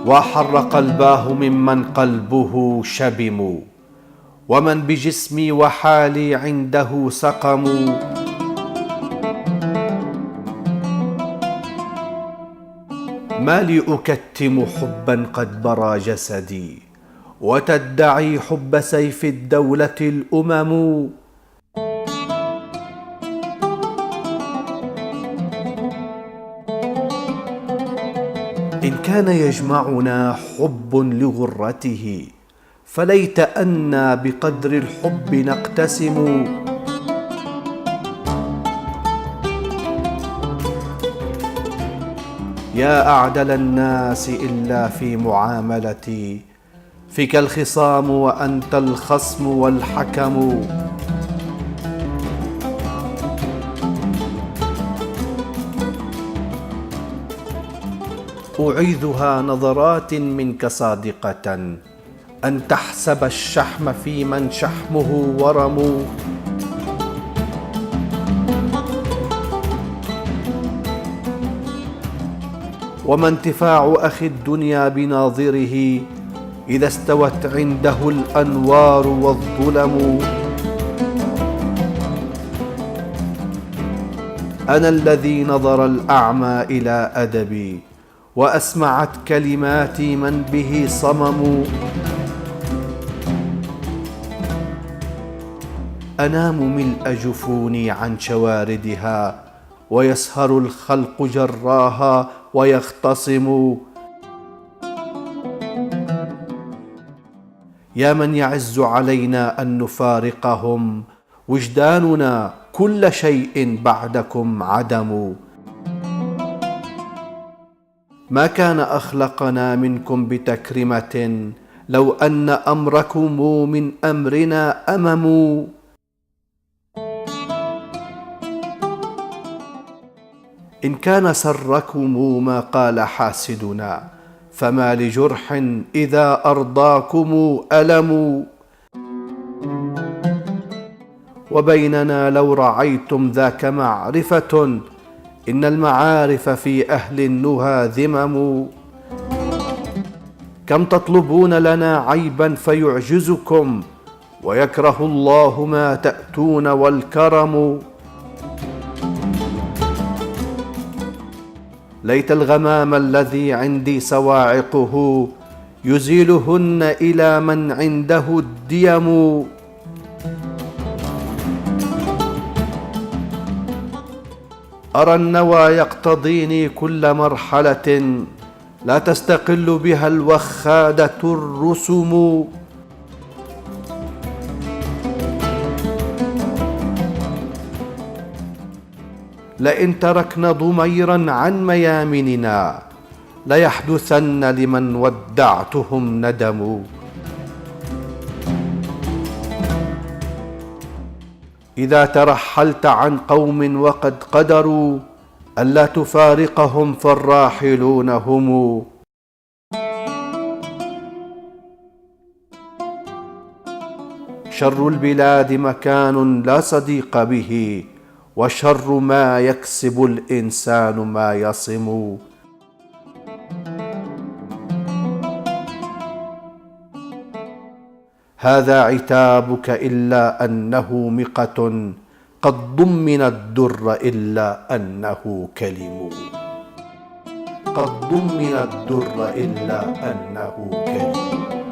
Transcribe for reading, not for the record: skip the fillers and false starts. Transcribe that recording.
وحر قلباه ممن قلبه شبم، ومن بجسمي وحالي عنده سقم. ما لي أكتم حبا قد برى جسدي، وتدعي حب سيف الدولة الأمم. إن كان يجمعنا حب لغرته، فليت أنا بقدر الحب نقتسم. يا أعدل الناس إلا في معاملتي، فيك الخصام وأنت الخصم والحكم. أعيذها نظرات منك صادقة، أن تحسب الشحم في من شحمه ورم. وما انتفاع أخي الدنيا بناظره، إذا استوت عنده الأنوار والظلم. أنا الذي نظر الأعمى إلى أدبي، وأسمعت كلماتي من به صمم. أنام ملء جفوني عن شواردها، ويسهر الخلق جراها ويختصم. يا من يعز علينا أن نفارقهم، وجداننا كل شيء بعدكم عدم. ما كان أخلقنا منكم بتكرمة، لو أن أمركم من أمرنا أمم. إن كان سركم ما قال حاسدنا، فما لجرح إذا أرضاكم ألم. وبيننا لو رعيتم ذاك معرفة، إن المعارف في أهل النهى ذمم. كم تطلبون لنا عيبا فيعجزكم، ويكره الله ما تأتون والكرم. ليت الغمام الذي عندي سواعقه، يزيلهن إلى من عنده الديم. أرى النوى يقتضيني كل مرحلة، لا تستقل بها الوخادة الرسم. لئن تركنا ضميرا عن ميامننا، ليحدثن لمن ودعتهم ندم. إذا ترحلت عن قوم وقد قدروا، ألا تفارقهم فالراحلون هم. شر البلاد مكان لا صديق به، وشر ما يكسب الإنسان ما يصم. هذا عتابك إلا أنه مقة، قد ضمن الدر إلا أنه كلم. قد ضمن الدر إلا أنه كلم.